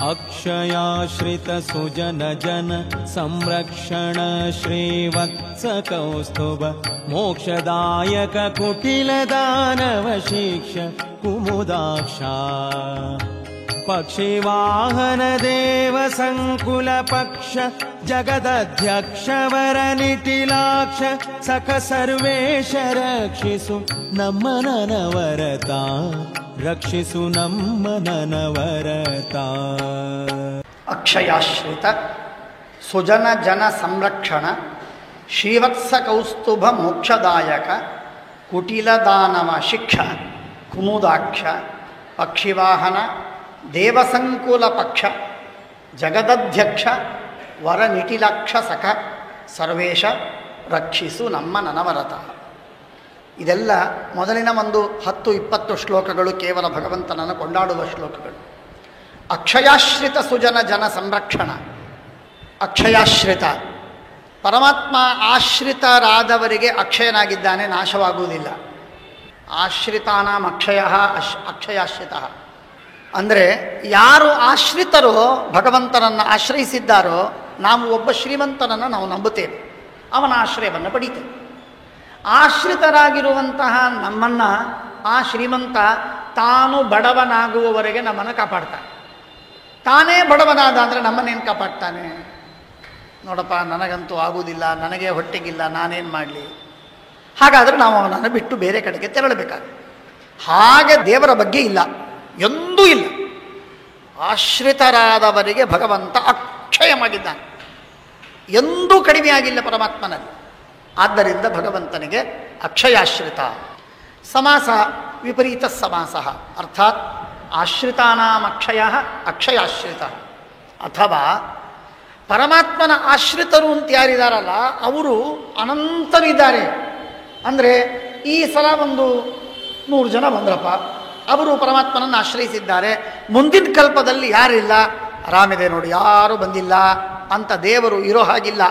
ಅಕ್ಷಯಾಶ್ರಿತ ಸುಜನ ಜನ ಸಂರಕ್ಷಣ ಶ್ರೀವತ್ಸ ಕೌಸ್ತುಭ ಮೋಕ್ಷದಾಯಕ ಕುಟಿಲ ದಾನವ ಶಿಕ್ಷ ಕುಮುದಾಕ್ಷ ಪಕ್ಷಿವಾಹನ ದೇವ ಸಂಕುಲ ಪಕ್ಷ ಜಗದಧ್ಯಕ್ಷ ವರ ನಿಟಿಲಾಕ್ಷ ಸಖ ಸರ್ವೇಶ ರಕ್ಷಿಸು ನಮ್ಮ ನನವರತ ರಕ್ಷಿಸು ನಮ್ಮ ನನವರತ. ಅಕ್ಷಯಾಶ್ರಿತ ಸುಜನ ಜನ ಸಂರಕ್ಷಣ ಶ್ರೀವತ್ಸ ಕೌಸ್ತುಭ ಮೋಕ್ಷದಾಯಕ ಕುಟಿಲ ದಾನವ ಶಿಕ್ಷ ಕುಮುದಾಕ್ಷ ಪಕ್ಷಿವಾಹನ ದೇವಸಂಕುಲ ಪಕ್ಷ ಜಗದಧ್ಯಕ್ಷ ವರ ನಿಟಿಲಾಕ್ಷ ಸಖ ಸರ್ವೇಶ ರಕ್ಷಿಸು ನಮ್ಮ ನನವರತ. ಇದೆಲ್ಲ ಮೊದಲಿನ ಒಂದು 10-20 ಶ್ಲೋಕಗಳು ಕೇವಲ ಭಗವಂತನನ್ನು ಕೊಂಡಾಡುವ ಶ್ಲೋಕಗಳು. ಅಕ್ಷಯಾಶ್ರಿತ ಸುಜನ ಜನ ಸಂರಕ್ಷಣ. ಅಕ್ಷಯಾಶ್ರಿತ ಪರಮಾತ್ಮ ಆಶ್ರಿತರಾದವರಿಗೆ ಅಕ್ಷಯನಾಗಿದ್ದಾನೆ, ನಾಶವಾಗುವುದಿಲ್ಲ. ಆಶ್ರಿತಾನಾಂ ಅಕ್ಷಯ ಅಕ್ಷಯಾಶ್ರಿತ ಅಂದರೆ ಯಾರು ಆಶ್ರಿತರೋ ಭಗವಂತನನ್ನು ಆಶ್ರಯಿಸಿದ್ದಾರೋ ನಾವು ಒಬ್ಬ ಶ್ರೀಮಂತನನ್ನು ನಾವು ನಂಬುತ್ತೇವೆ, ಅವನ ಆಶ್ರಯವನ್ನು ಪಡೀತೇವೆ. ಆಶ್ರಿತರಾಗಿರುವಂತಹ ನಮ್ಮನ್ನು ಆ ಶ್ರೀಮಂತ ತಾನು ಬಡವನಾಗುವವರೆಗೆ ನಮ್ಮನ್ನು ಕಾಪಾಡ್ತಾನೆ. ತಾನೇ ಬಡವನಾದ ಅಂದರೆ ನಮ್ಮನ್ನೇನು ಕಾಪಾಡ್ತಾನೆ? ನೋಡಪ್ಪ ನನಗಂತೂ ಆಗುವುದಿಲ್ಲ, ನನಗೆ ಹೊಟ್ಟೆಗಿಲ್ಲ, ನಾನೇನು ಮಾಡಲಿ? ಹಾಗಾದರೆ ನಾವು ಅವನನ್ನು ಬಿಟ್ಟು ಬೇರೆ ಕಡೆಗೆ ತೆರಳಬೇಕಾಗುತ್ತೆ. ಹಾಗೆ ದೇವರ ಬಗ್ಗೆ ಇಲ್ಲ, ಎಂದೂ ಇಲ್ಲ. ಆಶ್ರಿತರಾದವರಿಗೆ ಭಗವಂತ ಅಕ್ಷಯವಾಗಿದ್ದಾನೆ, ಎಂದೂ ಕಡಿಮೆಯಾಗಿಲ್ಲ ಪರಮಾತ್ಮನಲ್ಲಿ. ಆದ್ದರಿಂದ ಭಗವಂತನಿಗೆ ಅಕ್ಷಯಾಶ್ರಿತ. ಸಮಾಸ ವಿಪರೀತ ಸಮಾಸ ಅರ್ಥಾತ್ ಆಶ್ರಿತಾನಾಂ ಅಕ್ಷಯ ಅಕ್ಷಯಾಶ್ರಿತ. ಅಥವಾ ಪರಮಾತ್ಮನ ಆಶ್ರಿತರು ಅಂತ ಯಾರಿದ್ದಾರಲ್ಲ ಅವರು ಅನಂತರಿದ್ದಾರೆ. ಅಂದರೆ ಈ ಸಲ ಒಂದು 100 ಜನ ಬಂದ್ರಪ್ಪ, ಅವರು ಪರಮಾತ್ಮನನ್ನು ಆಶ್ರಯಿಸಿದ್ದಾರೆ. ಮುಂದಿನ ಕಲ್ಪದಲ್ಲಿ ಯಾರಿಲ್ಲ, ಆರಾಮಿದೆ ನೋಡಿ, ಯಾರೂ ಬಂದಿಲ್ಲ ಅಂತ ದೇವರು ಇರೋ ಹಾಗಿಲ್ಲ.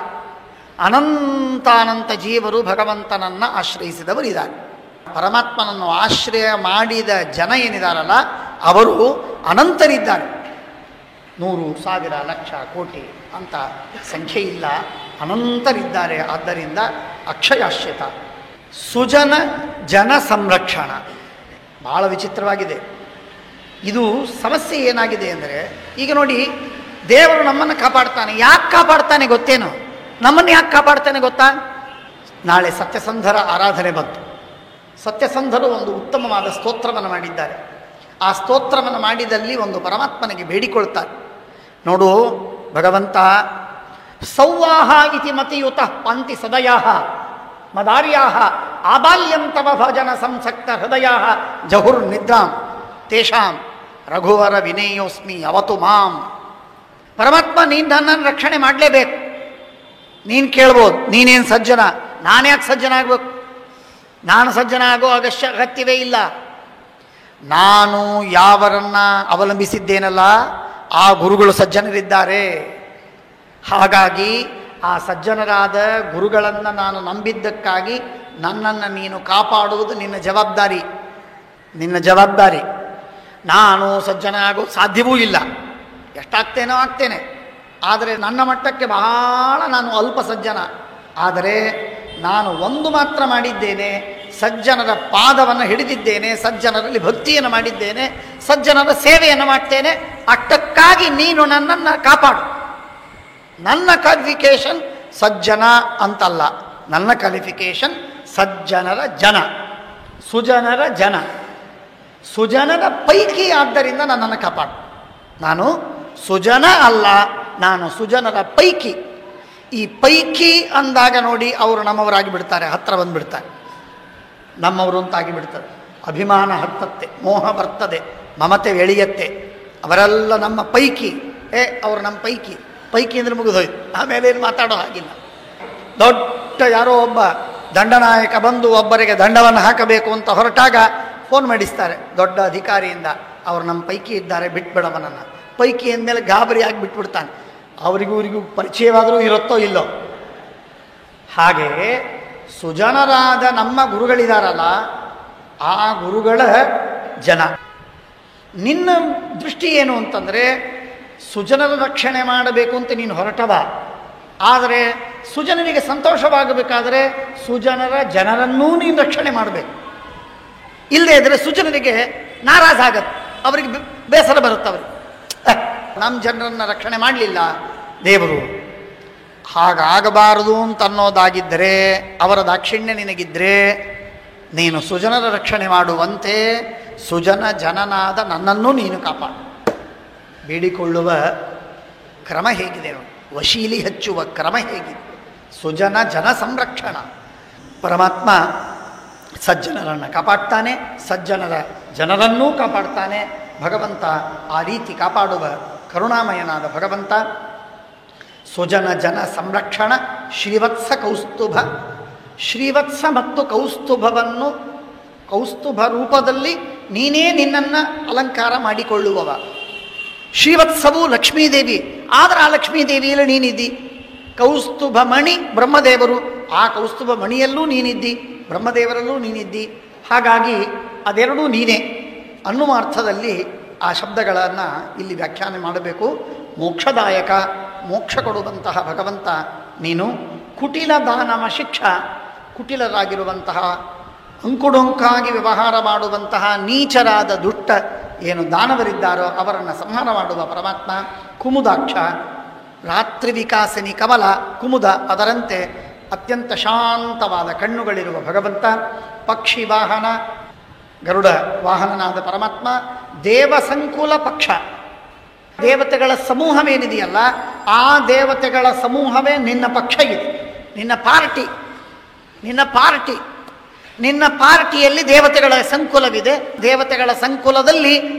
ಅನಂತಾನಂತ ಜೀವರು ಭಗವಂತನನ್ನು ಆಶ್ರಯಿಸಿದವರು ಇದ್ದಾರೆ. ಪರಮಾತ್ಮನನ್ನು ಆಶ್ರಯ ಮಾಡಿದ ಜನ ಏನಿದಾರಲ್ಲ ಅವರು ಅನಂತರಿದ್ದಾರೆ. 100, 1000, ಲಕ್ಷ, ಕೋಟಿ ಅಂತ ಸಂಖ್ಯೆ ಇಲ್ಲ, ಅನಂತರಿದ್ದಾರೆ. ಆದ್ದರಿಂದ ಅಕ್ಷಯಾಶ್ರಿತ. ಸುಜನ ಜನ ಸಂರಕ್ಷಣ ಬಹಳ ವಿಚಿತ್ರವಾಗಿದೆ. ಇದು ಸಮಸ್ಯೆ ಏನಾಗಿದೆ ಅಂದರೆ, ಈಗ ನೋಡಿ ದೇವರು ನಮ್ಮನ್ನು ಕಾಪಾಡ್ತಾನೆ. ಯಾಕೆ ಕಾಪಾಡ್ತಾನೆ ಗೊತ್ತೇನು? ನಮ್ಮನ್ನು ಯಾಕೆ ಕಾಪಾಡ್ತಾನೆ ಗೊತ್ತಾ? ನಾಳೆ ಸತ್ಯಸಂಧರ ಆರಾಧನೆ ಬಂತು. ಸತ್ಯಸಂಧರು ಒಂದು ಉತ್ತಮವಾದ ಸ್ತೋತ್ರವನ್ನು ಮಾಡಿದ್ದಾರೆ. ಆ ಸ್ತೋತ್ರವನ್ನು ಮಾಡಿದಲ್ಲಿ ಒಂದು ಪರಮಾತ್ಮನಿಗೆ ಬೇಡಿಕೊಳ್ತಾರೆ, ನೋಡು ಭಗವಂತ, ಸೌವಾಹ ಇತಿ ಮತಿಯುತ ಪಂತಿ ಸದಯ ಮದಾರ್ಯಾ ಆಬಾಲ್ಯಂ ತವ ಭಜನ ಸಂಸಕ್ತ ಹೃದಯ ಜಹುರ್ ನಿದ್ರಾಂ ತೇಷಾಂ ರಘುವರ ವಿನೇಯೋಸ್ಮಿ ಅವತು ಮಾಂ. ಪರಮಾತ್ಮ ನೀನು ನನ್ನನ್ನು ರಕ್ಷಣೆ ಮಾಡಲೇಬೇಕು. ನೀನು ಕೇಳ್ಬೋದು, ನೀನೇನು ಸಜ್ಜನ, ನಾನ್ಯಾಕೆ ಸಜ್ಜನ ಆಗಬೇಕು? ನಾನು ಸಜ್ಜನ ಆಗೋ ಅಗತ್ಯವೇ ಇಲ್ಲ. ನಾನು ಯಾವರನ್ನ ಅವಲಂಬಿಸಿದ್ದೇನಲ್ಲ ಆ ಗುರುಗಳು ಸಜ್ಜನರಿದ್ದಾರೆ. ಹಾಗಾಗಿ ಆ ಸಜ್ಜನರಾದ ಗುರುಗಳನ್ನು ನಾನು ನಂಬಿದ್ದಕ್ಕಾಗಿ ನನ್ನನ್ನು ನೀನು ಕಾಪಾಡುವುದು ನಿನ್ನ ಜವಾಬ್ದಾರಿ, ನಿನ್ನ ಜವಾಬ್ದಾರಿ. ನಾನು ಸಜ್ಜನ ಆಗೋ ಸಾಧ್ಯವೂ ಇಲ್ಲ. ಎಷ್ಟಾಗ್ತೇನೋ ಆಗ್ತೇನೆ, ಆದರೆ ನನ್ನ ಮಟ್ಟಕ್ಕೆ ಬಹಳ ನಾನು ಅಲ್ಪ ಸಜ್ಜನ. ಆದರೆ ನಾನು ಒಂದು ಮಾತ್ರ ಮಾಡಿದ್ದೇನೆ, ಸಜ್ಜನರ ಪಾದವನ್ನು ಹಿಡಿದಿದ್ದೇನೆ, ಸಜ್ಜನರಲ್ಲಿ ಭಕ್ತಿಯನ್ನು ಮಾಡಿದ್ದೇನೆ, ಸಜ್ಜನರ ಸೇವೆಯನ್ನು ಮಾಡ್ತೇನೆ. ಅಷ್ಟಕ್ಕಾಗಿ ನೀನು ನನ್ನನ್ನು ಕಾಪಾಡು. ನನ್ನ ಕ್ವಾಲಿಫಿಕೇಶನ್ ಸಜ್ಜನ ಅಂತಲ್ಲ, ನನ್ನ ಕ್ವಾಲಿಫಿಕೇಶನ್ ಸಜ್ಜನರ ಜನ, ಸುಜನರ ಜನ, ಸುಜನರ ಪೈಕಿ. ಆದ್ದರಿಂದ ನನ್ನನ್ನು ಕಾಪಾಡು. ನಾನು ಸುಜನ ಅಲ್ಲ, ನಾನು ಸುಜನರ ಪೈಕಿ. ಈ ಪೈಕಿ ಅಂದಾಗ ನೋಡಿ ಅವರು ನಮ್ಮವರಾಗಿ ಬಿಡ್ತಾರೆ, ಹತ್ತಿರ ಬಂದುಬಿಡ್ತಾರೆ, ನಮ್ಮವರು ಅಂತಾಗಿ ಬಿಡ್ತಾರೆ. ಅಭಿಮಾನ ಹತ್ತತ್ತೆ, ಮೋಹ ಬರ್ತದೆ, ಮಮತೆ ಎಳೆಯತ್ತೆ. ಅವರೆಲ್ಲ ನಮ್ಮ ಪೈಕಿ. ಅವರು ನಮ್ಮ ಪೈಕಿ. ಪೈಕಿ ಅಂದರೆ ಮುಗಿದೋಯ್ತು, ಆಮೇಲೆ ಏನು ಮಾತಾಡೋ ಹಾಗಿಲ್ಲ. ದೊಡ್ಡ ಯಾರೋ ಒಬ್ಬ ದಂಡನಾಯಕ ಬಂದು ಒಬ್ಬರಿಗೆ ದಂಡವನ್ನು ಹಾಕಬೇಕು ಅಂತ ಹೊರಟಾಗ ಫೋನ್ ಮಾಡಿಸ್ತಾರೆ ದೊಡ್ಡ ಅಧಿಕಾರಿಯಿಂದ, ಅವರು ನಮ್ಮ ಪೈಕಿ ಇದ್ದಾರೆ, ಬಿಟ್ಬಿಡವನನ್ನು. ಪೈಕಿ ಅಂದಮೇಲೆ ಗಾಬರಿಯಾಗಿ ಬಿಟ್ಬಿಡ್ತಾನೆ. ಅವರಿಗೂ ಇವರಿಗೂ ಪರಿಚಯವಾದರೂ ಇರುತ್ತೋ ಇಲ್ಲೋ. ಹಾಗೆ ಸುಜನರಾದ ನಮ್ಮ ಗುರುಗಳಿದಾರಲ್ಲ ಆ ಗುರುಗಳ ಜನ. ನಿನ್ನ ದೃಷ್ಟಿ ಏನು ಅಂತಂದರೆ, ಸುಜನರ ರಕ್ಷಣೆ ಮಾಡಬೇಕು ಅಂತ ನೀನು ಹೊರಟವ. ಆದರೆ ಸುಜನರಿಗೆ ಸಂತೋಷವಾಗಬೇಕಾದರೆ ಸುಜನರ ಜನರನ್ನೂ ನೀನು ರಕ್ಷಣೆ ಮಾಡಬೇಕು. ಇಲ್ಲದೇ ಇದ್ರೆ ಸುಜನರಿಗೆ ನಾರಾಜ್ ಆಗತ್ತೆ, ಅವರಿಗೆ ಬೇಸರ ಬರುತ್ತೆ. ಅವರಿಗೆ ನಮ್ಮ ಜನರನ್ನು ರಕ್ಷಣೆ ಮಾಡಲಿಲ್ಲ ದೇವರು, ಹಾಗಾಗಬಾರದು ಅಂತ ಅನ್ನೋದಾಗಿದ್ದರೆ, ಅವರ ದಾಕ್ಷಿಣ್ಯ ನಿನಗಿದ್ರೆ ನೀನು ಸುಜನರ ರಕ್ಷಣೆ ಮಾಡುವಂತೆ ಸುಜನ ಜನನಾದ ನನ್ನನ್ನೂ ನೀನು ಕಾಪಾಡು. ಬೇಡಿಕೊಳ್ಳುವ ಕ್ರಮ ಹೇಗಿದೆ ನೋಡಿ, ವಶೀಲಿ ಹಚ್ಚುವ ಕ್ರಮ ಹೇಗಿದೆ. ಸುಜನ ಜನ ಸಂರಕ್ಷಣ. ಪರಮಾತ್ಮ ಸಜ್ಜನರನ್ನು ಕಾಪಾಡ್ತಾನೆ, ಸಜ್ಜನರ ಜನರನ್ನೂ ಕಾಪಾಡ್ತಾನೆ. ಭಗವಂತ ಆ ರೀತಿ ಕಾಪಾಡುವ ಕರುಣಾಮಯನಾದ ಭಗವಂತ. ಸುಜನ ಜನ ಸಂರಕ್ಷಣ ಶ್ರೀವತ್ಸ ಕೌಸ್ತುಭ. ಶ್ರೀವತ್ಸ ಮತ್ತು ಕೌಸ್ತುಭವನ್ನು ಕೌಸ್ತುಭ ರೂಪದಲ್ಲಿ ನೀನೇ ನಿನ್ನನ್ನು ಅಲಂಕಾರ ಮಾಡಿಕೊಳ್ಳುವವ. ಶ್ರೀವತ್ಸವು ಲಕ್ಷ್ಮೀದೇವಿ, ಆದರೆ ಆ ಲಕ್ಷ್ಮೀದೇವಿಯಲ್ಲಿ ನೀನಿದ್ದಿ. ಕೌಸ್ತುಭ ಮಣಿ ಬ್ರಹ್ಮದೇವರು, ಆ ಕೌಸ್ತುಭ ಮಣಿಯಲ್ಲೂ ನೀನಿದ್ದಿ, ಬ್ರಹ್ಮದೇವರಲ್ಲೂ ನೀನಿದ್ದಿ. ಹಾಗಾಗಿ ಅದೆರಡೂ ನೀನೇ ಅನ್ನುವ ಅರ್ಥದಲ್ಲಿ ಆ ಶಬ್ದಗಳನ್ನು ಇಲ್ಲಿ ವ್ಯಾಖ್ಯಾನ ಮಾಡಬೇಕು. ಮೋಕ್ಷದಾಯಕ, ಮೋಕ್ಷ ಕೊಡುವಂತಹ ಭಗವಂತ ನೀನು. ಕುಟಿಲ ದಾನವ ಶಿಕ್ಷ, ಕುಟಿಲರಾಗಿರುವಂತಹ ಅಂಕುಡೊಂಕಾಗಿ ವ್ಯವಹಾರ ಮಾಡುವಂತಹ ನೀಚರಾದ ದುಷ್ಟ ಏನು ದಾನವರಿದ್ದಾರೋ ಅವರನ್ನು ಸಂಹಾರ ಮಾಡುವ ಪರಮಾತ್ಮ. ಕುಮುದಾಕ್ಷ, ರಾತ್ರಿ ವಿಕಾಸಿನಿ ಕಮಲ ಕುಮುದ, ಅದರಂತೆ ಅತ್ಯಂತ ಶಾಂತವಾದ ಕಣ್ಣುಗಳಿರುವ ಭಗವಂತ. ಪಕ್ಷಿ ವಾಹನ, ಗರುಡ ವಾಹನನಾದ ಪರಮಾತ್ಮ. ದೇವಸಂಕುಲ ಪಕ್ಷ, ದೇವತೆಗಳ ಸಮೂಹವೇನಿದೆಯಲ್ಲ ಆ ದೇವತೆಗಳ ಸಮೂಹವೇ ನಿನ್ನ ಪಕ್ಷ ಇದೆ. ನಿನ್ನ ಪಾರ್ಟಿ, ನಿನ್ನ ಪಾರ್ಟಿಯಲ್ಲಿ ದೇವತೆಗಳ ಸಂಕುಲವಿದೆ. ದೇವತೆಗಳ ಸಂಕುಲದಲ್ಲಿ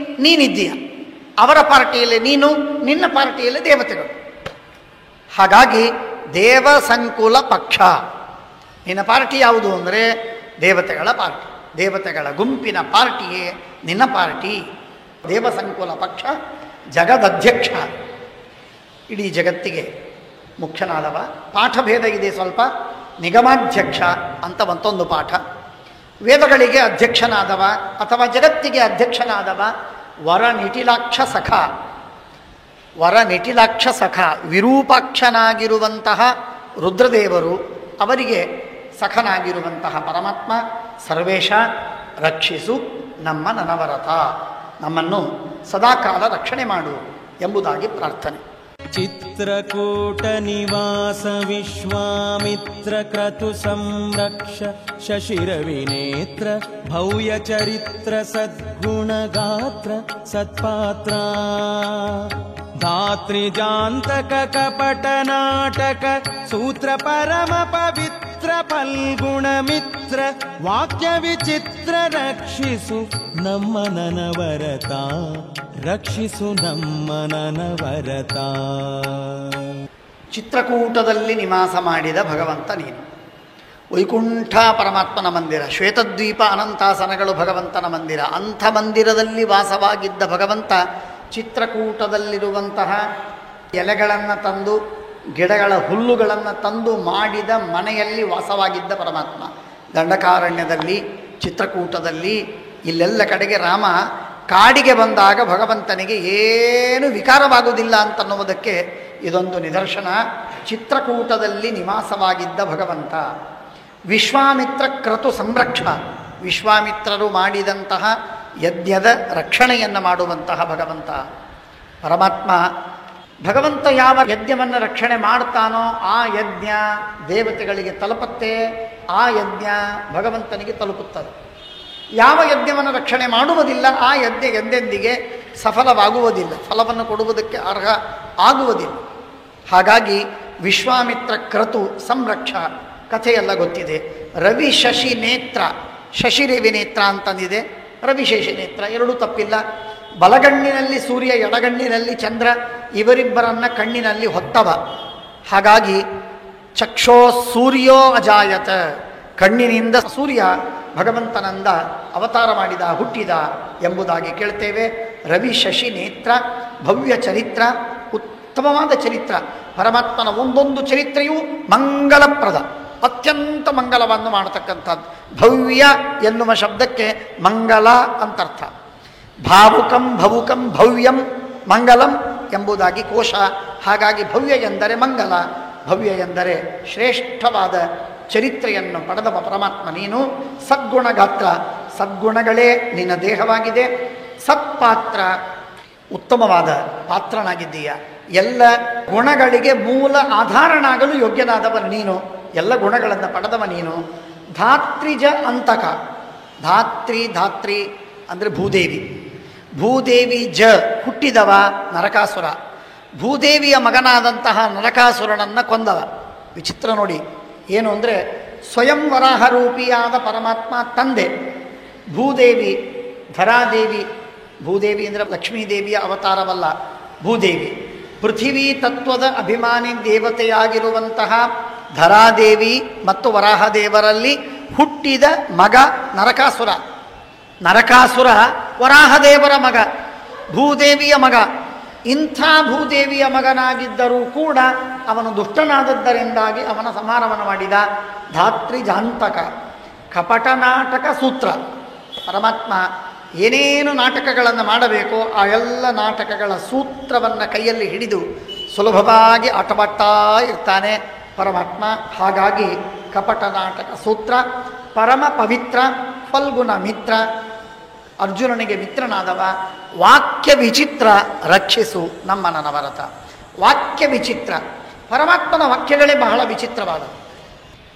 ನೀನಿದ್ದೀಯ, ಅವರ ಪಾರ್ಟಿಯಲ್ಲಿ ನೀನು, ನಿನ್ನ ಪಾರ್ಟಿಯಲ್ಲಿ ದೇವತೆಗಳು. ಹಾಗಾಗಿ ದೇವ ಸಂಕುಲ ಪಕ್ಷ. ನಿನ್ನ ಪಾರ್ಟಿ ಯಾವುದು ಅಂದರೆ ದೇವತೆಗಳ ಪಾರ್ಟಿ, ದೇವತೆಗಳ ಗುಂಪಿನ ಪಾರ್ಟಿಯೇ ನಿನ್ನ ಪಾರ್ಟಿ. ದೇವಸಂಕುಲ ಪಕ್ಷ, ಜಗದಧ್ಯಕ್ಷ, ಇಡೀ ಜಗತ್ತಿಗೆ ಮುಖ್ಯನಾದವ. ಪಾಠಭೇದ ಇದೆ ಸ್ವಲ್ಪ. ನಿಗಮಾಧ್ಯಕ್ಷ ಅಂತ ಮತ್ತೊಂದು ಪಾಠ. ವೇದಗಳಿಗೆ ಅಧ್ಯಕ್ಷನಾದವ ಅಥವಾ ಜಗತ್ತಿಗೆ ಅಧ್ಯಕ್ಷನಾದವ. ವರನಿಟಿಲಾಕ್ಷ ಸಖ, ವರನಿಟಿಲಾಕ್ಷ ಸಖ, ವಿರೂಪಾಕ್ಷನಾಗಿರುವಂತಹ ರುದ್ರದೇವರು, ಅವರಿಗೆ ಸಖನಾಗಿರುವಂತಹ ಪರಮಾತ್ಮ. ಸರ್ವೇಶ ರಕ್ಷಿಸು ನಮ್ಮ ನನವರತ, ನಮ್ಮನ್ನು ಸದಾಕಾಲ ರಕ್ಷಣೆ ಮಾಡು ಎಂಬುದಾಗಿ ಪ್ರಾರ್ಥನೆ. ಚಿತ್ರಕೂಟ ನಿವಾಸ ವಿಶ್ವಾಮಿತ್ರ ಕ್ರತು ಸಂರಕ್ಷ ಶಶಿರವಿನೇತ್ರ ಭವ್ಯ ಚರಿತ್ರ ಸದ್ಗುಣಗಾತ್ರ ಸತ್ಪಾತ್ರ ಧಾತ್ರಿಜಾಂತಕ ಕಪಟ ನಾಟಕ ಸೂತ್ರ ಪರಮ ಪವಿತ್ರ ಫಲ್ಗುಣ ಮಿತ್ರ ವಾಕ್ಯ ವಿಚಿತ್ರ ರಕ್ಷಿಸು ನಮ್ಮ ನನವರತ, ರಕ್ಷಿಸು ನಮ್ಮ ನನವರತ. ಚಿತ್ರಕೂಟದಲ್ಲಿ ನಿವಾಸ ಮಾಡಿದ ಭಗವಂತ ನೀನು. ವೈಕುಂಠ ಪರಮಾತ್ಮನ ಮಂದಿರ, ಶ್ವೇತದ್ವೀಪ ಅನಂತಾಸನಗಳು ಭಗವಂತನ ಮಂದಿರ. ಅಂಥ ಮಂದಿರದಲ್ಲಿ ವಾಸವಾಗಿದ್ದ ಭಗವಂತ ಚಿತ್ರಕೂಟದಲ್ಲಿರುವಂತಹ ಎಲೆಗಳನ್ನು ತಂದು, ಗಿಡಗಳ ಹುಲ್ಲುಗಳನ್ನು ತಂದು ಮಾಡಿದ ಮನೆಯಲ್ಲಿ ವಾಸವಾಗಿದ್ದ ಪರಮಾತ್ಮ. ದಂಡಕಾರಣ್ಯದಲ್ಲಿ, ಚಿತ್ರಕೂಟದಲ್ಲಿ, ಇಲ್ಲೆಲ್ಲ ಕಡೆಗೆ ರಾಮ ಕಾಡಿಗೆ ಬಂದಾಗ ಭಗವಂತನಿಗೆ ಏನು ವಿಕಾರವಾಗುವುದಿಲ್ಲ ಅಂತನ್ನುವುದಕ್ಕೆ ಇದೊಂದು ನಿದರ್ಶನ. ಚಿತ್ರಕೂಟದಲ್ಲಿ ನಿವಾಸವಾಗಿದ್ದ ಭಗವಂತ. ವಿಶ್ವಾಮಿತ್ರ ಕ್ರತು ಸಂರಕ್ಷ, ವಿಶ್ವಾಮಿತ್ರರು ಮಾಡಿದಂತಹ ಯಜ್ಞದ ರಕ್ಷಣೆಯನ್ನು ಮಾಡುವಂತಹ ಭಗವಂತ ಪರಮಾತ್ಮ. ಭಗವಂತ ಯಾವ ಯಜ್ಞವನ್ನು ರಕ್ಷಣೆ ಮಾಡ್ತಾನೋ ಆ ಯಜ್ಞ ದೇವತೆಗಳಿಗೆ ತಲುಪುತ್ತೆ, ಆ ಯಜ್ಞ ಭಗವಂತನಿಗೆ ತಲುಪುತ್ತದೆ. ಯಾವ ಯಜ್ಞವನ್ನು ರಕ್ಷಣೆ ಮಾಡುವುದಿಲ್ಲ ಆ ಯಜ್ಞ ಎಂದೆಂದಿಗೆ ಸಫಲವಾಗುವುದಿಲ್ಲ, ಫಲವನ್ನು ಕೊಡುವುದಕ್ಕೆ ಅರ್ಹ ಆಗುವುದಿಲ್ಲ. ಹಾಗಾಗಿ ವಿಶ್ವಾಮಿತ್ರ ಕ್ರತು ಸಂರಕ್ಷ ಕಥೆಯೆಲ್ಲ ಗೊತ್ತಿದೆ. ರವಿ ಶಶಿ ನೇತ್ರ, ಶಶಿರೇವಿ ನೇತ್ರ ಅಂತಂದಿದೆ, ರವಿಶೇಷಿ ನೇತ್ರ, ಎರಡೂ ತಪ್ಪಿಲ್ಲ. ಬಲಗಣ್ಣಿನಲ್ಲಿ ಸೂರ್ಯ, ಎಡಗಣ್ಣಿನಲ್ಲಿ ಚಂದ್ರ, ಇವರಿಬ್ಬರನ್ನ ಕಣ್ಣಿನಲ್ಲಿ ಹೊತ್ತವ. ಹಾಗಾಗಿ ಚಕ್ಷೋ ಸೂರ್ಯೋ ಅಜಾಯತ, ಕಣ್ಣಿನಿಂದ ಸೂರ್ಯ ಭಗವಂತನಂದ ಅವತಾರ ಮಾಡಿದ, ಹುಟ್ಟಿದ ಎಂಬುದಾಗಿ ಕೇಳ್ತೇವೆ. ರವಿ ಶಶಿ ನೇತ್ರ, ಭವ್ಯ ಚರಿತ್ರ, ಉತ್ತಮವಾದ ಚರಿತ್ರ. ಪರಮಾತ್ಮನ ಒಂದೊಂದು ಚರಿತ್ರೆಯೂ ಮಂಗಲಪ್ರದ, ಅತ್ಯಂತ ಮಂಗಲವನ್ನು ಮಾಡತಕ್ಕಂಥದ್ದು. ಭವ್ಯ ಎನ್ನುವ ಶಬ್ದಕ್ಕೆ ಮಂಗಲ ಅಂತರ್ಥ. ಭಾವುಕಂ ಭವುಕಂ ಭವ್ಯಂ ಮಂಗಲಂ ಎಂಬುದಾಗಿ ಕೋಶ. ಹಾಗಾಗಿ ಭವ್ಯ ಎಂದರೆ ಮಂಗಲ, ಭವ್ಯ ಎಂದರೆ ಶ್ರೇಷ್ಠವಾದ ಚರಿತ್ರೆಯನ್ನು ಪಡೆದವ ಪರಮಾತ್ಮ ನೀನು. ಸದ್ಗುಣಗಾತ್ರ, ಸದ್ಗುಣಗಳೇ ನಿನ್ನ ದೇಹವಾಗಿದೆ. ಸತ್ಪಾತ್ರ, ಉತ್ತಮವಾದ ಪಾತ್ರನಾಗಿದ್ದೀಯ. ಎಲ್ಲ ಗುಣಗಳಿಗೆ ಮೂಲ ಆಧಾರನಾಗಲು ಯೋಗ್ಯನಾದವ ನೀನು, ಎಲ್ಲ ಗುಣಗಳನ್ನು ಪಡೆದವ ನೀನು. ಧಾತ್ರಿಜ ಅಂತಕ, ಧಾತ್ರಿ ಅಂದರೆ ಭೂದೇವಿ. ಭೂದೇವಿ ಹುಟ್ಟಿದವ ನರಕಾಸುರ. ಭೂದೇವಿಯ ಮಗನಾದಂತಹ ನರಕಾಸುರನನ್ನು ಕೊಂದವ. ವಿಚಿತ್ರ ನೋಡಿ, ಏನು ಅಂದರೆ ಸ್ವಯಂ ವರಾಹ ರೂಪಿಯಾದ ಪರಮಾತ್ಮ ತಂದೆ ಭೂದೇವಿ, ಧರಾದೇವಿ. ಭೂದೇವಿ ಅಂದರೆ ಲಕ್ಷ್ಮೀದೇವಿಯ ಅವತಾರವಲ್ಲ, ಭೂದೇವಿ. ಪೃಥಿವೀ ತತ್ವದ ಅಭಿಮಾನಿ ದೇವತೆಯಾಗಿರುವಂತಹ ಧರಾದೇವಿ ಮತ್ತು ವರಾಹದೇವರಲ್ಲಿ ಹುಟ್ಟಿದ ಮಗ ನರಕಾಸುರ. ನರಕಾಸುರ ವರಾಹದೇವರ ಮಗ, ಭೂದೇವಿಯ ಮಗ. ಇಂಥ ಭೂದೇವಿಯ ಮಗನಾಗಿದ್ದರೂ ಕೂಡ ಅವನು ದುಷ್ಟನಾದದ್ದರಿಂದಾಗಿ ಅವನ ಸಂಹಾರವನ್ನು ಮಾಡಿದ. ಧಾತ್ರಿಜಾಂತಕ, ಕಪಟ ನಾಟಕ ಸೂತ್ರ. ಪರಮಾತ್ಮ ಏನೇನು ನಾಟಕಗಳನ್ನು ಮಾಡಬೇಕೋ ಆ ಎಲ್ಲ ನಾಟಕಗಳ ಸೂತ್ರವನ್ನು ಕೈಯಲ್ಲಿ ಹಿಡಿದು ಸುಲಭವಾಗಿ ಆಟವಾಡ್ತಾ ಇರ್ತಾನೆ ಪರಮಾತ್ಮ. ಹಾಗಾಗಿ ಕಪಟ ನಾಟಕ ಸೂತ್ರ, ಪರಮ ಪವಿತ್ರ, ಫಲ್ಗುಣ ಮಿತ್ರ, ಅರ್ಜುನನಿಗೆ ಮಿತ್ರನಾದವ. ವಾಕ್ಯ ವಿಚಿತ್ರ, ರಕ್ಷಿಸು ನಮ್ಮ ನನವರತ. ವಾಕ್ಯ ವಿಚಿತ್ರ, ಪರಮಾತ್ಮನ ವಾಕ್ಯಗಳೇ ಬಹಳ ವಿಚಿತ್ರವಾದವು.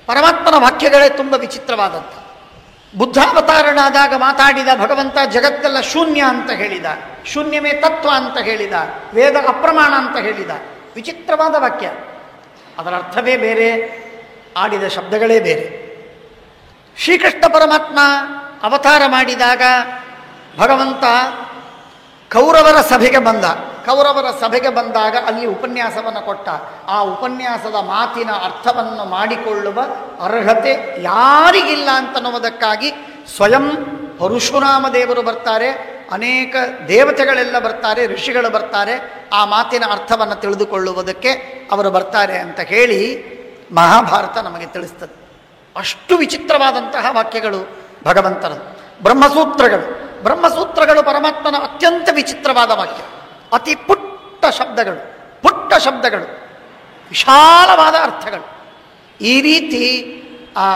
ಪರಮಾತ್ಮನ ವಾಕ್ಯಗಳೇ ತುಂಬ ವಿಚಿತ್ರವಾದದ್ದು. ಬುದ್ಧಾವತಾರನಾದಾಗ ಮಾತಾಡಿದ ಭಗವಂತ ಜಗತ್ತೆಲ್ಲ ಶೂನ್ಯ ಅಂತ ಹೇಳಿದ, ಶೂನ್ಯವೇ ತತ್ವ ಅಂತ ಹೇಳಿದ, ವೇದ ಅಪ್ರಮಾಣ ಅಂತ ಹೇಳಿದ. ವಿಚಿತ್ರವಾದ ವಾಕ್ಯ, ಅದರ ಅರ್ಥವೇ ಬೇರೆ, ಆಡಿದ ಶಬ್ದಗಳೇ ಬೇರೆ. ಶ್ರೀಕೃಷ್ಣ ಪರಮಾತ್ಮ ಅವತಾರ ಮಾಡಿದಾಗ ಭಗವಂತ ಕೌರವರ ಸಭೆಗೆ ಬಂದ. ಕೌರವರ ಸಭೆಗೆ ಬಂದಾಗ ಅಲ್ಲಿ ಉಪನ್ಯಾಸವನ್ನು ಕೊಟ್ಟ. ಆ ಉಪನ್ಯಾಸದ ಮಾತಿನ ಅರ್ಥವನ್ನು ಮಾಡಿಕೊಳ್ಳುವ ಅರ್ಹತೆ ಯಾರಿಗಿಲ್ಲ ಅಂತನ್ನುವುದಕ್ಕಾಗಿ ಸ್ವಯಂ ಪರಶುರಾಮ ದೇವರು ಬರ್ತಾರೆ, ಅನೇಕ ದೇವತೆಗಳೆಲ್ಲ ಬರ್ತಾರೆ, ಋಷಿಗಳು ಬರ್ತಾರೆ. ಆ ಮಾತಿನ ಅರ್ಥವನ್ನು ತಿಳಿದುಕೊಳ್ಳುವುದಕ್ಕೆ ಅವರು ಬರ್ತಾರೆ ಅಂತ ಹೇಳಿ ಮಹಾಭಾರತ ನಮಗೆ ತಿಳಿಸ್ತದೆ. ಅಷ್ಟು ವಿಚಿತ್ರವಾದಂತಹ ವಾಕ್ಯಗಳು ಭಗವಂತನದು. ಬ್ರಹ್ಮಸೂತ್ರಗಳು, ಬ್ರಹ್ಮಸೂತ್ರಗಳು ಪರಮಾತ್ಮನ ಅತ್ಯಂತ ವಿಚಿತ್ರವಾದ ವಾಕ್ಯ. ಅತಿ ಪುಟ್ಟ ಶಬ್ದಗಳು, ಪುಟ್ಟ ಶಬ್ದಗಳು, ವಿಶಾಲವಾದ ಅರ್ಥಗಳು. ಈ ರೀತಿ ಆ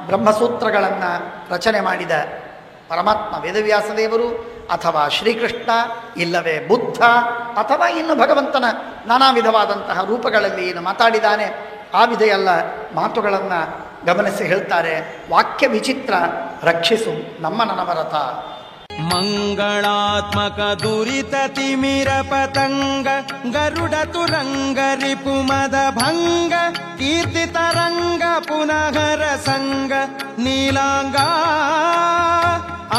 ಬ್ರಹ್ಮಸೂತ್ರಗಳನ್ನು ರಚನೆ ಮಾಡಿದ ಪರಮಾತ್ಮ ವೇದವ್ಯಾಸದೇವರು ಅಥವಾ ಶ್ರೀಕೃಷ್ಣ, ಇಲ್ಲವೇ ಬುದ್ಧ, ಅಥವಾ ಇನ್ನು ಭಗವಂತನ ನಾನಾ ವಿಧವಾದಂತಹ ರೂಪಗಳಲ್ಲಿ ಏನು ಮಾತಾಡಿದ್ದಾನೆ ಆ ವಿಧೆಯಲ್ಲ ಮಾತುಗಳನ್ನು ಗಮನಿಸಿ ಹೇಳ್ತಾರೆ. ವಾಕ್ಯ ವಿಚಿತ್ರ, ರಕ್ಷಿಸು ನಮ್ಮ ನನವರತ. ಮಂಗಳಾತ್ಮಕ ದುರಿತ ತಿಮಿರ ಪತಂಗ ಗರುಡ ತುರಂಗ ರಿಪುಮದ ಭಂಗ ಕೀರ್ತಿ ತರಂಗ ಪುನಃ ಸಂಗ ನೀಲಾಂಗ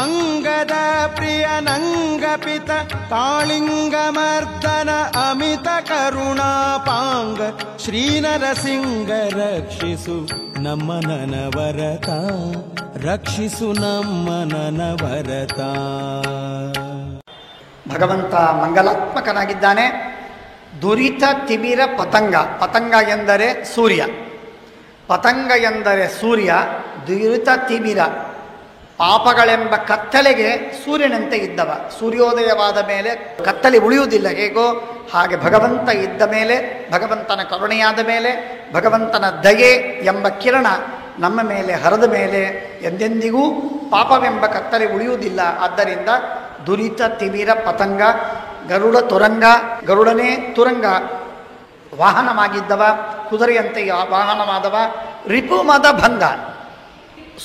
ಅಂಗದ ಪ್ರಿಯನಂಗ ಪಿತ ಕಾಳಿಂಗ ಮರ್ದನ ಅಮಿತ ಕರುಣಾಪಾಂಗ ಶ್ರೀನರಸಿಂಗ ರಕ್ಷಿಸು ನಮ್ಮ ನನವರತ, ರಕ್ಷಿಸು ನಮ್ಮ ನನವರತ. ಭಗವಂತ ಮಂಗಲಾತ್ಮಕನಾಗಿದ್ದಾನೆ. ದುರಿತ ತಿಮಿರ ಪತಂಗ, ಪತಂಗ ಎಂದರೆ ಸೂರ್ಯ, ಪತಂಗ ಎಂದರೆ ಸೂರ್ಯ. ದುರಿತ ತಿಮಿರ, ಪಾಪಗಳೆಂಬ ಕತ್ತಲೆಗೆ ಸೂರ್ಯನಂತೆ ಇದ್ದವ. ಸೂರ್ಯೋದಯವಾದ ಮೇಲೆ ಕತ್ತಲೆ ಉಳಿಯುವುದಿಲ್ಲ, ಹೇಗೋ ಹಾಗೆ ಭಗವಂತ ಇದ್ದ ಮೇಲೆ, ಭಗವಂತನ ಕರುಣೆಯಾದ ಮೇಲೆ, ಭಗವಂತನ ದಯೆ ಎಂಬ ಕಿರಣ ನಮ್ಮ ಮೇಲೆ ಹರಿದ ಮೇಲೆ ಎಂದೆಂದಿಗೂ ಪಾಪವೆಂಬ ಕತ್ತಲೆ ಉಳಿಯುವುದಿಲ್ಲ. ಆದ್ದರಿಂದ ದುರಿತ ತಿಮಿರ ಪತಂಗ, ಗರುಡ ತುರಂಗ, ಗರುಡನೇ ತುರಂಗ ವಾಹನವಾಗಿದ್ದವ, ಕುದುರೆಯಂತೆ ವಾಹನವಾದವ. ರಿಪುಮದ ಭಂಗ,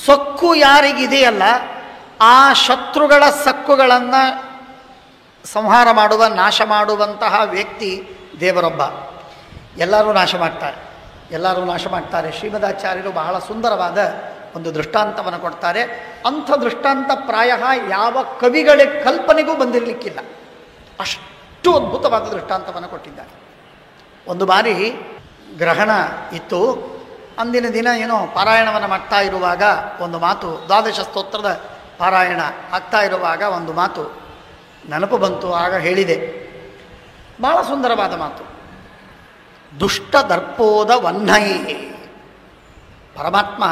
ಸೊಕ್ಕು ಯಾರಿಗಿದೆಯಲ್ಲ ಆ ಶತ್ರುಗಳ ಸಕ್ಕುಗಳನ್ನು ಸಂಹಾರ ಮಾಡುವ, ನಾಶ ಮಾಡುವಂತಹ ವ್ಯಕ್ತಿ ದೇವರೊಬ್ಬ. ಎಲ್ಲರೂ ನಾಶ ಮಾಡ್ತಾರೆ, ಎಲ್ಲರೂ ನಾಶ ಮಾಡ್ತಾರೆ. ಶ್ರೀಮದಾಚಾರ್ಯರು ಬಹಳ ಸುಂದರವಾದ ಒಂದು ದೃಷ್ಟಾಂತವನ್ನು ಕೊಡ್ತಾರೆ. ಅಂಥ ದೃಷ್ಟಾಂತ ಪ್ರಾಯ ಯಾವ ಕವಿಗಳ ಕಲ್ಪನೆಗೂ ಬಂದಿರಲಿಕ್ಕಿಲ್ಲ, ಅಷ್ಟು ಅದ್ಭುತವಾದ ದೃಷ್ಟಾಂತವನ್ನು ಕೊಟ್ಟಿದ್ದಾರೆ. ಒಂದು ಬಾರಿ ಗ್ರಹಣ ಇತ್ತು. ಅಂದಿನ ದಿನ ಏನೋ ಪಾರಾಯಣವನ್ನು ಮಾಡ್ತಾ ಇರುವಾಗ ಒಂದು ಮಾತು, ದ್ವಾದಶ ಸ್ತೋತ್ರದ ಪಾರಾಯಣ ಆಗ್ತಾ ಇರುವಾಗ ಒಂದು ಮಾತು ನೆನಪು ಬಂತು. ಆಗ ಹೇಳಿದೆ, ಬಹಳ ಸುಂದರವಾದ ಮಾತು. ದುಷ್ಟ ದರ್ಪೋದ ವಹ್ನಯೇ, ಪರಮಾತ್ಮ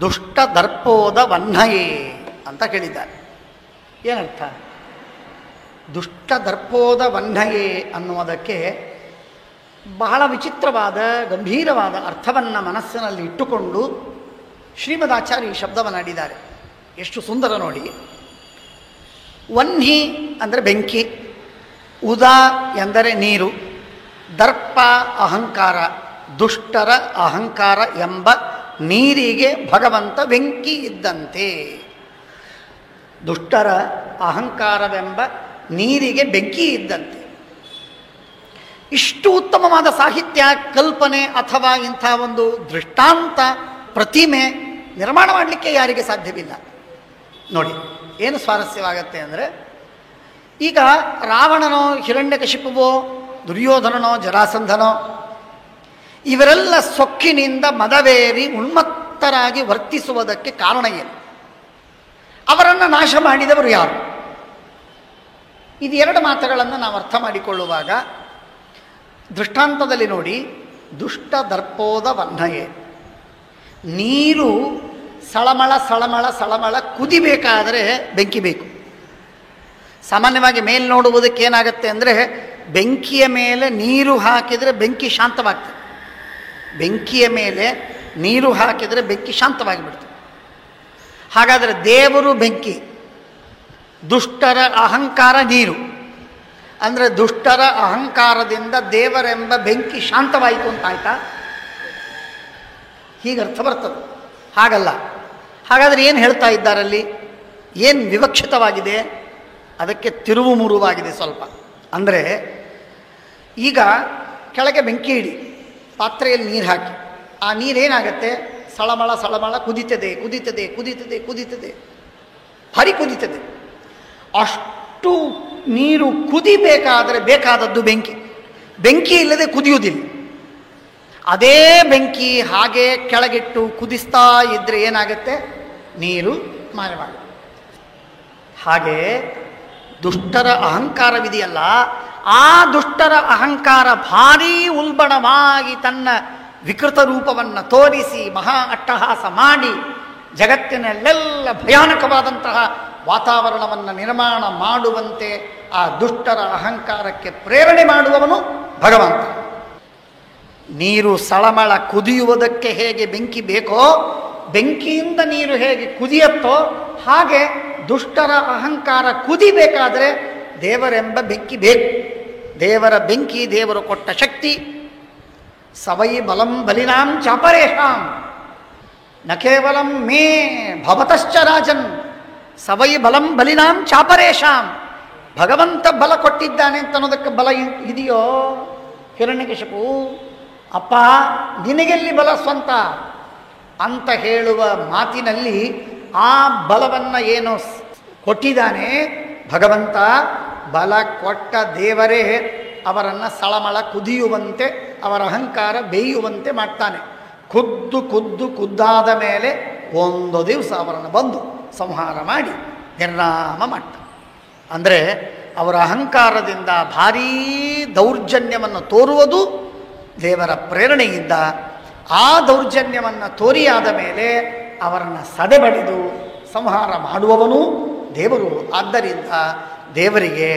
ದುಷ್ಟ ದರ್ಪೋದ ವಹ್ನಯೇ ಅಂತ ಕೇಳಿದ್ದಾರೆ. ಏನರ್ಥ? ದುಷ್ಟ ದರ್ಪೋದ ವಹ್ನಯೇ ಅನ್ನುವುದಕ್ಕೆ ಬಹಳ ವಿಚಿತ್ರವಾದ ಗಂಭೀರವಾದ ಅರ್ಥವನ್ನು ಮನಸ್ಸಿನಲ್ಲಿ ಇಟ್ಟುಕೊಂಡು ಶ್ರೀಮದಾಚಾರ್ಯ ಈ ಶಬ್ದವನ್ನು ಆಡಿದ್ದಾರೆ. ಎಷ್ಟು ಸುಂದರ ನೋಡಿ. ವಹ್ನಿ ಅಂದರೆ ಬೆಂಕಿ, ಉದ ಎಂದರೆ ನೀರು, ದರ್ಪ ಅಹಂಕಾರ, ದುಷ್ಟರ ಅಹಂಕಾರ ಎಂಬ ನೀರಿಗೆ ಭಗವಂತ ಬೆಂಕಿ ಇದ್ದಂತೆ. ದುಷ್ಟರ ಅಹಂಕಾರವೆಂಬ ನೀರಿಗೆ ಬೆಂಕಿ ಇದ್ದಂತೆ. ಇಷ್ಟು ಉತ್ತಮವಾದ ಸಾಹಿತ್ಯ ಕಲ್ಪನೆ ಅಥವಾ ಇಂಥ ಒಂದು ದೃಷ್ಟಾಂತ ಪ್ರತಿಮೆ ನಿರ್ಮಾಣ ಮಾಡಲಿಕ್ಕೆ ಯಾರಿಗೆ ಸಾಧ್ಯವಿಲ್ಲ. ನೋಡಿ ಏನು ಸ್ವಾರಸ್ಯವಾಗತ್ತೆ ಅಂದರೆ, ಈಗ ರಾವಣನೋ ಹಿರಣ್ಯಕಶಿಪುವೋ ದುರ್ಯೋಧನನೋ ಜರಾಸಂಧನೋ ಇವರೆಲ್ಲ ಸೊಕ್ಕಿನಿಂದ ಮದವೇರಿ ಉನ್ಮತ್ತರಾಗಿ ವರ್ತಿಸುವುದಕ್ಕೆ ಕಾರಣ ಏನು? ಅವರನ್ನು ನಾಶ ಮಾಡಿದವರು ಯಾರು? ಇದು ಎರಡು ಮಾತುಗಳನ್ನು ನಾವು ಅರ್ಥ ಮಾಡಿಕೊಳ್ಳುವಾಗ ದೃಷ್ಟಾಂತದಲ್ಲಿ ನೋಡಿ, ದುಷ್ಟ ದರ್ಪೋದ ವಹ್ನಯೇ, ನೀರು ಸಳಮಳ ಸಳಮಳ ಸಳಮಳ ಕುದಿಬೇಕಾದರೆ ಬೆಂಕಿ ಬೇಕು. ಸಾಮಾನ್ಯವಾಗಿ ಮೇಲೆ ನೋಡುವುದಕ್ಕೆ ಏನಾಗುತ್ತೆ ಅಂದರೆ, ಬೆಂಕಿಯ ಮೇಲೆ ನೀರು ಹಾಕಿದರೆ ಬೆಂಕಿ ಶಾಂತವಾಗ್ತದೆ. ಬೆಂಕಿಯ ಮೇಲೆ ನೀರು ಹಾಕಿದರೆ ಬೆಂಕಿ ಶಾಂತವಾಗಿಬಿಡ್ತದೆ. ಹಾಗಾದರೆ ದೇವರು ಬೆಂಕಿ, ದುಷ್ಟರ ಅಹಂಕಾರ ನೀರು. ಅಂದರೆ ದುಷ್ಟರ ಅಹಂಕಾರದಿಂದ ದೇವರೆಂಬ ಬೆಂಕಿ ಶಾಂತವಾಯಿತು ಅಂತ ಆಯ್ತಾ? ಹೀಗೆ ಅರ್ಥ ಬರ್ತದೆ. ಹಾಗಲ್ಲ. ಹಾಗಾದರೆ ಏನು ಹೇಳ್ತಾ ಇದ್ದಾರಲ್ಲಿ? ಏನು ವಿವಕ್ಷಿತವಾಗಿದೆ? ಅದಕ್ಕೆ ತಿರುವು ಮುರುವಾಗಿದೆ ಸ್ವಲ್ಪ. ಅಂದರೆ ಈಗ ಕೆಳಗೆ ಬೆಂಕಿ ಇಡಿ, ಪಾತ್ರೆಯಲ್ಲಿ ನೀರು ಹಾಕಿ, ಆ ನೀರೇನಾಗತ್ತೆ? ಸಳಮಳ ಸಳಮಳ ಕುದೀತದೆ ಕುದೀತದೆ ಕುದೀತದೆ ಕುದೀತದೆ, ಹರಿ ಕುದೀತದೆ. ಅಷ್ಟು ನೀರು ಕುದಿಬೇಕಾದರೆ ಬೇಕಾದದ್ದು ಬೆಂಕಿ. ಬೆಂಕಿ ಇಲ್ಲದೆ ಕುದಿಯುವುದಿಲ್ಲ. ಅದೇ ಬೆಂಕಿ ಹಾಗೆ ಕೆಳಗಿಟ್ಟು ಕುದಿಸ್ತಾ ಇದ್ದರೆ ಏನಾಗುತ್ತೆ? ನೀರು ಮಾಯವಾಗುತ್ತೆ. ಹಾಗೆ ದುಷ್ಟರ ಅಹಂಕಾರವಿದೆಯಲ್ಲ, ಆ ದುಷ್ಟರ ಅಹಂಕಾರ ಭಾರೀ ಉಲ್ಬಣವಾಗಿ ತನ್ನ ವಿಕೃತ ರೂಪವನ್ನು ತೋರಿಸಿ ಮಹಾ ಅಟ್ಟಹಾಸ ಮಾಡಿ ಜಗತ್ತಿನಲ್ಲೆಲ್ಲ ಭಯಾನಕವಾದಂತಹ ವಾತಾವರಣವನ್ನು ನಿರ್ಮಾಣ ಮಾಡುವಂತೆ ಆ ದುಷ್ಟರ ಅಹಂಕಾರಕ್ಕೆ ಪ್ರೇರಣೆ ಮಾಡುವವನು ಭಗವಂತ. ನೀರು ಸಳಮಳ ಕುದಿಯುವುದಕ್ಕೆ ಹೇಗೆ ಬೆಂಕಿ ಬೇಕೋ, ಬೆಂಕಿಯಿಂದ ನೀರು ಹೇಗೆ ಕುದಿಯತ್ತೋ ಹಾಗೆ ದುಷ್ಟರ ಅಹಂಕಾರ ಕುದಿಬೇಕಾದರೆ ದೇವರೆಂಬ ಬೆಂಕಿ ಬೇಕು. ದೇವರ ಬೆಂಕಿ ದೇವರು ಕೊಟ್ಟ ಶಕ್ತಿ. ಸವೈ ಬಲಂ ಬಲಿನಾಂ ಚಾಪರೇಶಾಂ ನ ಕೇವಲಂ ಮೇ ಭವತಶ್ಚ ರಾಜನ್. ಸವೈ ಬಲಂ ಬಲಿನಾಂ ಚಾಪರೇಶಾಂ. ಭಗವಂತ ಬಲ ಕೊಟ್ಟಿದ್ದಾನೆ ಅಂತ ಅನ್ನೋದಕ್ಕೆ ಬಲ ಇದೆಯೋ? ಹಿರಣ್ಯಕಶಿಪು, ಅಪ್ಪ ನಿನಗೆಲ್ಲಿ ಬಲ ಸ್ವಂತ ಅಂತ ಹೇಳುವ ಮಾತಿನಲ್ಲಿ ಆ ಬಲವನ್ನು ಏನು ಕೊಟ್ಟಿದ್ದಾನೆ ಭಗವಂತ, ಬಲ ಕೊಟ್ಟ ದೇವರೇ ಅವರನ್ನು ಸಳಮಳ ಕುದಿಯುವಂತೆ, ಅವರ ಅಹಂಕಾರ ಬೇಯುವಂತೆ ಮಾಡ್ತಾನೆ. ಖುದ್ದು ಖುದ್ದು ಖುದ್ದಾದ ಮೇಲೆ ಒಂದು ದಿವಸ ಅವರನ್ನು ಬಂದು ಸಂಹಾರ ಮಾಡಿ ನಿರ್ನಾಮ ಮಾಡ್ತಾನೆ. ಅಂದರೆ ಅವರ ಅಹಂಕಾರದಿಂದ ಭಾರೀ ದೌರ್ಜನ್ಯವನ್ನು ತೋರುವುದು ದೇವರ ಪ್ರೇರಣೆಯಿಂದ. ಆ ದೌರ್ಜನ್ಯವನ್ನು ತೋರಿಯಾದ ಮೇಲೆ ಅವರನ್ನು ಸದೆಬಡಿದು ಸಂಹಾರ ಮಾಡುವವನು ದೇವರು. ಆದ್ದರಿಂದ ದೇವರಿಗೆ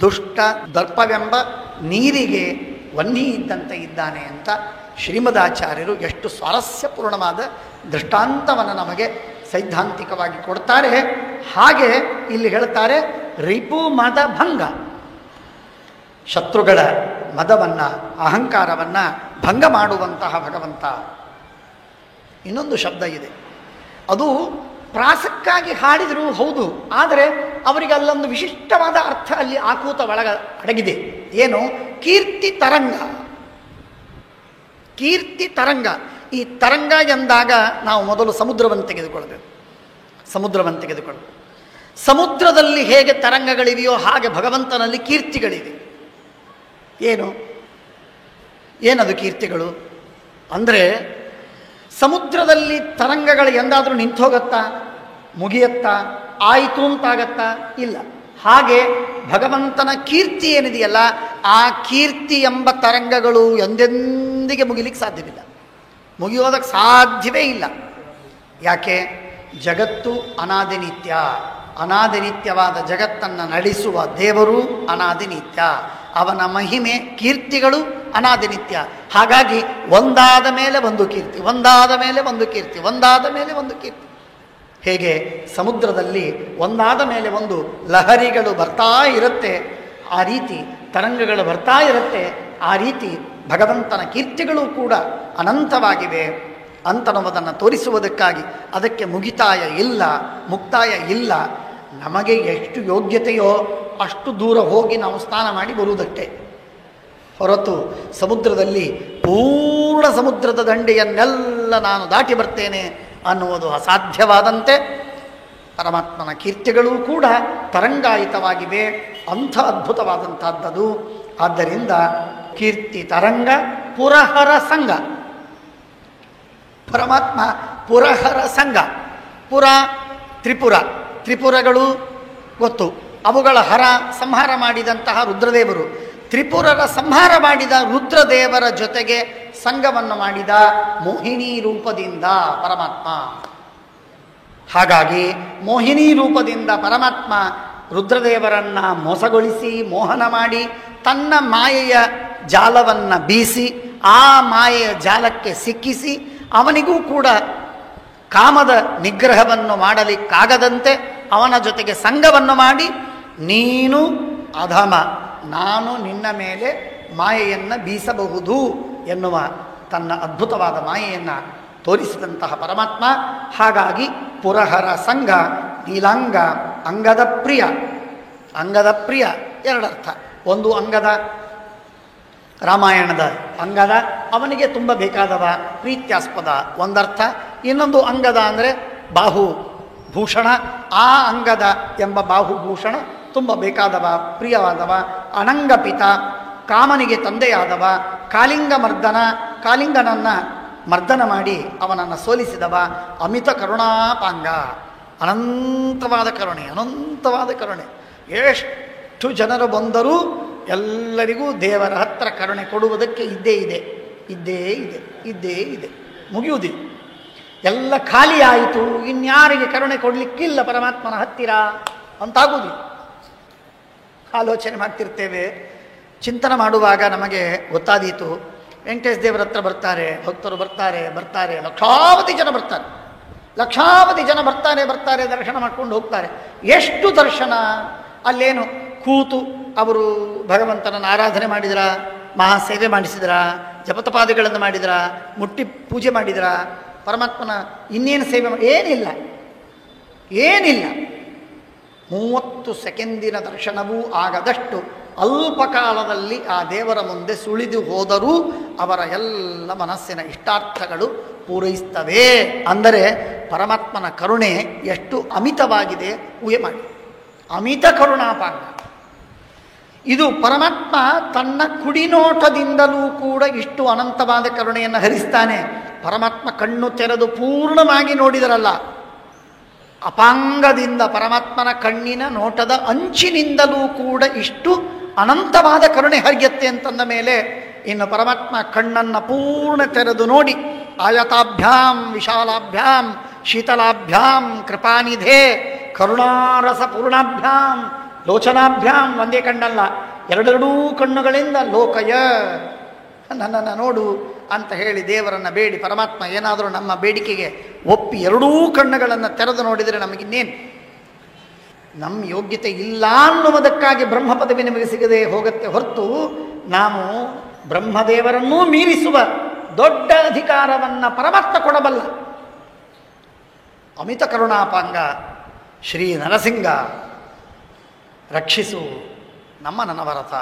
ದುಷ್ಟ ದರ್ಪವೆಂಬ ನೀರಿಗೆ ವನ್ನಿ ಇದ್ದಂತೆ ಇದ್ದಾನೆ ಅಂತ ಶ್ರೀಮದಾಚಾರ್ಯರು ಎಷ್ಟು ಸ್ವಾರಸ್ಯಪೂರ್ಣವಾದ ದೃಷ್ಟಾಂತವನ್ನು ನಮಗೆ ಸೈದ್ಧಾಂತಿಕವಾಗಿ ಕೊಡ್ತಾರೆ. ಹಾಗೆ ಇಲ್ಲಿ ಹೇಳ್ತಾರೆ, ರಿಪು ಮದ ಭಂಗ, ಶತ್ರುಗಳ ಮದವನ್ನು ಅಹಂಕಾರವನ್ನು ಭಂಗ ಮಾಡುವಂತಹ ಭಗವಂತ. ಇನ್ನೊಂದು ಶಬ್ದ ಇದೆ, ಅದು ಪ್ರಾಸಕ್ಕಾಗಿ ಹಾಡಿದರೂ ಹೌದು, ಆದರೆ ಅವರಿಗೆ ಅಲ್ಲೊಂದು ವಿಶಿಷ್ಟವಾದ ಅರ್ಥ ಅಲ್ಲಿ ಆಕೂತ ಒಳಗ ಅಡಗಿದೆ. ಏನು? ಕೀರ್ತಿ ತರಂಗ. ಕೀರ್ತಿ ತರಂಗ. ಈ ತರಂಗ ಎಂದಾಗ ನಾವು ಮೊದಲು ಸಮುದ್ರವನ್ನು ತೆಗೆದುಕೊಳ್ಳಬೇಕು. ಸಮುದ್ರವನ್ನು ತೆಗೆದುಕೊಳ್ಳಬೇಕು. ಸಮುದ್ರದಲ್ಲಿ ಹೇಗೆ ತರಂಗಗಳಿವೆಯೋ ಹಾಗೆ ಭಗವಂತನಲ್ಲಿ ಕೀರ್ತಿಗಳಿವೆ. ಏನು? ಏನದು ಕೀರ್ತಿಗಳು ಅಂದರೆ, ಸಮುದ್ರದಲ್ಲಿ ತರಂಗಗಳು ಎಂದಾದರೂ ನಿಂತೋಗತ್ತಾ? ಮುಗಿಯತ್ತಾ? ಆಯಿತು ಅಂತಾಗತ್ತಾ? ಇಲ್ಲ. ಹಾಗೆ ಭಗವಂತನ ಕೀರ್ತಿ ಏನಿದೆಯಲ್ಲ, ಆ ಕೀರ್ತಿ ಎಂಬ ತರಂಗಗಳು ಎಂದೆಂದಿಗೆ ಮುಗಿಲಿಕ್ಕೆ ಸಾಧ್ಯವಿಲ್ಲ. ಮುಗಿಯೋದಕ್ಕೆ ಸಾಧ್ಯವೇ ಇಲ್ಲ. ಯಾಕೆ? ಜಗತ್ತು ಅನಾದಿ ನಿತ್ಯ. ಅನಾದಿನಿತ್ಯವಾದ ಜಗತ್ತನ್ನು ನಡೆಸುವ ದೇವರು ಅನಾದಿನಿತ್ಯ. ಅವನ ಮಹಿಮೆ ಕೀರ್ತಿಗಳು ಅನಾದಿನಿತ್ಯ. ಹಾಗಾಗಿ ಒಂದಾದ ಮೇಲೆ ಒಂದು ಕೀರ್ತಿ, ಒಂದಾದ ಮೇಲೆ ಒಂದು ಕೀರ್ತಿ, ಒಂದಾದ ಮೇಲೆ ಒಂದು ಕೀರ್ತಿ. ಹೇಗೆ ಸಮುದ್ರದಲ್ಲಿ ಒಂದಾದ ಮೇಲೆ ಒಂದು ಲಹರಿಗಳು ಬರ್ತಾ ಇರುತ್ತೆ, ಆ ರೀತಿ ತರಂಗಗಳು ಬರ್ತಾ ಇರುತ್ತೆ, ಆ ರೀತಿ ಭಗವಂತನ ಕೀರ್ತಿಗಳು ಕೂಡ ಅನಂತವಾಗಿವೆ ಅಂತನ್ನುವುದನ್ನು ತೋರಿಸುವುದಕ್ಕಾಗಿ ಅದಕ್ಕೆ ಮುಗಿತಾಯ ಇಲ್ಲ, ಮುಕ್ತಾಯ ಇಲ್ಲ. ನಮಗೆ ಎಷ್ಟು ಯೋಗ್ಯತೆಯೋ ಅಷ್ಟು ದೂರ ಹೋಗಿ ನಾವು ಸ್ನಾನ ಮಾಡಿ ಬರುವುದಕ್ಕೆ ಹೊರತು ಸಮುದ್ರದಲ್ಲಿ ಪೂರ್ಣ ಸಮುದ್ರದ ದಂಡೆಯನ್ನೆಲ್ಲ ನಾನು ದಾಟಿ ಬರ್ತೇನೆ ಅನ್ನುವುದು ಅಸಾಧ್ಯವಾದಂತೆ ಪರಮಾತ್ಮನ ಕೀರ್ತಿಗಳೂ ಕೂಡ ತರಂಗಾಯಿತವಾಗಿವೆ. ಅಂಥ ಅದ್ಭುತವಾದಂಥದ್ದು. ಆದ್ದರಿಂದ ಕೀರ್ತಿ ತರಂಗ ಪುರಹರ ಸಂಘ. ಪರಮಾತ್ಮ ಪುರಹರ ಸಂಘ. ಪುರ ತ್ರಿಪುರ, ತ್ರಿಪುರಗಳು ಗೊತ್ತು. ಅವುಗಳ ಹರ ಸಂಹಾರ ಮಾಡಿದಂತಹ ರುದ್ರದೇವರು. ತ್ರಿಪುರರ ಸಂಹಾರ ಮಾಡಿದ ರುದ್ರದೇವರ ಜೊತೆಗೆ ಸಂಘವನ್ನು ಮಾಡಿದ ಮೋಹಿನಿ ರೂಪದಿಂದ ಪರಮಾತ್ಮ. ಹಾಗಾಗಿ ಮೋಹಿನಿ ರೂಪದಿಂದ ಪರಮಾತ್ಮ ರುದ್ರದೇವರನ್ನು ಮೋಸಗೊಳಿಸಿ ಮೋಹನ ಮಾಡಿ ತನ್ನ ಮಾಯೆಯ ಜಾಲವನ್ನು ಬೀಸಿ ಆ ಮಾಯೆಯ ಜಾಲಕ್ಕೆ ಸಿಕ್ಕಿಸಿ ಅವನಿಗೂ ಕೂಡ ಕಾಮದ ನಿಗ್ರಹವನ್ನು ಮಾಡಲಿಕ್ಕಾಗದಂತೆ ಅವನ ಜೊತೆಗೆ ಸಂಘವನ್ನು ಮಾಡಿ, ನೀನು ಅಧಮ, ನಾನು ನಿನ್ನ ಮೇಲೆ ಮಾಯೆಯನ್ನು ಬೀಸಬಹುದು ಎನ್ನುವ ತನ್ನ ಅದ್ಭುತವಾದ ಮಾಯೆಯನ್ನು ತೋರಿಸಿದಂತಹ ಪರಮಾತ್ಮ. ಹಾಗಾಗಿ ಪುರಹರ ಸಂಘ, ನೀಲಾಂಗ, ಅಂಗದ ಪ್ರಿಯ. ಅಂಗದ ಪ್ರಿಯ ಎರಡರ್ಥ. ಒಂದು ಅಂಗದ, ರಾಮಾಯಣದ ಅಂಗದ, ಅವನಿಗೆ ತುಂಬ ಬೇಕಾದವ, ಪ್ರೀತ್ಯಾಸ್ಪದ ಒಂದರ್ಥ. ಇನ್ನೊಂದು ಅಂಗದ ಅಂದರೆ ಬಾಹುಭೂಷಣ. ಆ ಅಂಗದ ಎಂಬ ಬಾಹುಭೂಷಣ ತುಂಬ ಬೇಕಾದವ, ಪ್ರಿಯವಾದವ. ಅನಂಗಪಿತ, ಕಾಮನಿಗೆ ತಂದೆಯಾದವ. ಕಾಲಿಂಗ ಮರ್ದನ, ಕಾಲಿಂಗನನ್ನು ಮರ್ದನ ಮಾಡಿ ಅವನನ್ನು ಸೋಲಿಸಿದವ. ಅಮಿತ ಕರುಣಾಪಾಂಗ, ಅನಂತವಾದ ಕರುಣೆ, ಅನಂತವಾದ ಕರುಣೆ. ಎಷ್ಟು ಜನರು ಬಂದರೂ ಎಲ್ಲರಿಗೂ ದೇವರ ಹತ್ರ ಕರುಣೆ ಕೊಡುವುದಕ್ಕೆ ಇದ್ದೇ ಇದೆ, ಇದ್ದೇ ಇದೆ, ಇದ್ದೇ ಇದೆ, ಮುಗಿಯುವುದಿಲ್ಲ. ಎಲ್ಲ ಖಾಲಿ ಆಯಿತು, ಇನ್ಯಾರಿಗೆ ಕರುಣೆ ಕೊಡಲಿಕ್ಕಿಲ್ಲ ಪರಮಾತ್ಮನ ಹತ್ತಿರ ಅಂತಾಗುವುದಿಲ್ಲ. ಆಲೋಚನೆ ಮಾಡ್ತಿರ್ತೇವೆ, ಚಿಂತನೆ ಮಾಡುವಾಗ ನಮಗೆ ಗೊತ್ತಾದೀತು. ವೆಂಕಟೇಶ ದೇವರ ಹತ್ರ ಬರ್ತಾರೆ, ಭಕ್ತರು ಬರ್ತಾರೆ, ಲಕ್ಷಾವಧಿ ಜನ ಬರ್ತಾರೆ, ಲಕ್ಷಾವಧಿ ಜನ ಬರ್ತಾರೆ, ದರ್ಶನ ಮಾಡ್ಕೊಂಡು ಹೋಗ್ತಾರೆ. ಎಷ್ಟು ದರ್ಶನ! ಅಲ್ಲೇನು ಕೂತು ಅವರು ಭಗವಂತನನ್ನು ಆರಾಧನೆ ಮಾಡಿದ್ರ, ಮಹಾಸೇವೆ ಮಾಡಿಸಿದ್ರ, ಜಪತಪಾದಿಗಳನ್ನು ಮಾಡಿದ್ರ, ಮುಟ್ಟಿ ಪೂಜೆ ಮಾಡಿದ್ರ, ಪರಮಾತ್ಮನ ಇನ್ನೇನು ಸೇವೆ ಏನಿಲ್ಲ, ಏನಿಲ್ಲ. 30 ಸೆಕೆಂಡಿನ ದರ್ಶನವೂ ಆಗದಷ್ಟು ಅಲ್ಪಕಾಲದಲ್ಲಿ ಆ ದೇವರ ಮುಂದೆ ಸುಳಿದು ಹೋದರೂ ಅವರ ಎಲ್ಲ ಮನಸ್ಸಿನ ಇಷ್ಟಾರ್ಥಗಳು ಪೂರೈಸ್ತವೆ. ಅಂದರೆ ಪರಮಾತ್ಮನ ಕರುಣೆ ಎಷ್ಟು ಅಮಿತವಾಗಿದೆ ಊಹೆ ಮಾಡಿ. ಅಮಿತ ಕರುಣಾಪಾಂಗ. ಇದು ಪರಮಾತ್ಮ ತನ್ನ ಕುಡಿನೋಟದಿಂದಲೂ ಕೂಡ ಇಷ್ಟು ಅನಂತವಾದ ಕರುಣೆಯನ್ನು ಹರಿಸ್ತಾನೆ. ಪರಮಾತ್ಮ ಕಣ್ಣು ತೆರೆದು ಪೂರ್ಣವಾಗಿ ನೋಡಿದರಲ್ಲ, ಅಪಾಂಗದಿಂದ ಪರಮಾತ್ಮನ ಕಣ್ಣಿನ ನೋಟದ ಅಂಚಿನಿಂದಲೂ ಕೂಡ ಇಷ್ಟು ಅನಂತವಾದ ಕರುಣೆ ಹರಿಯತ್ತೆ ಅಂತಂದ ಮೇಲೆ ಇನ್ನು ಪರಮಾತ್ಮ ಕಣ್ಣನ್ನು ಪೂರ್ಣ ತೆರೆದು ನೋಡಿ, ಆಯತಾಭ್ಯಾಂ ವಿಶಾಲಾಭ್ಯಾಂ ಶೀತಲಾಭ್ಯಾಂ ಕೃಪಾನಿಧೆ ಕರುಣಾರಸ ಪೂರ್ಣಾಭ್ಯಾಂ ಲೋಚನಾಭ್ಯಾಂ, ಒಂದೇ ಕಣ್ಣಲ್ಲ ಎರಡೆರಡೂ ಕಣ್ಣುಗಳಿಂದ ಲೋಕಯ ನನ್ನನ್ನು ನೋಡು ಅಂತ ಹೇಳಿ ದೇವರನ್ನು ಬೇಡಿ ಪರಮಾತ್ಮ ಏನಾದರೂ ನಮ್ಮ ಬೇಡಿಕೆಗೆ ಒಪ್ಪಿ ಎರಡೂ ಕಣ್ಣುಗಳನ್ನು ತೆರೆದು ನೋಡಿದರೆ ನಮಗಿನ್ನೇನು? ನಮ್ಮ ಯೋಗ್ಯತೆ ಇಲ್ಲ ಅನ್ನುವುದಕ್ಕಾಗಿ ಬ್ರಹ್ಮ ಪದವಿ ನಿಮಗೆ ಸಿಗದೆ ಹೋಗುತ್ತೆ ಹೊರತು ನಾವು ಬ್ರಹ್ಮದೇವರನ್ನೂ ಮೀರಿಸುವ ದೊಡ್ಡ ಅಧಿಕಾರವನ್ನು ಪರಮಾತ್ಮ ಕೊಡಬಲ್ಲ. ಅಮಿತ ಕರುಣಾಪಾಂಗ ಶ್ರೀ ನರಸಿಂಗ ರಕ್ಷಿಸು ನಮ್ಮ ನನವರತ.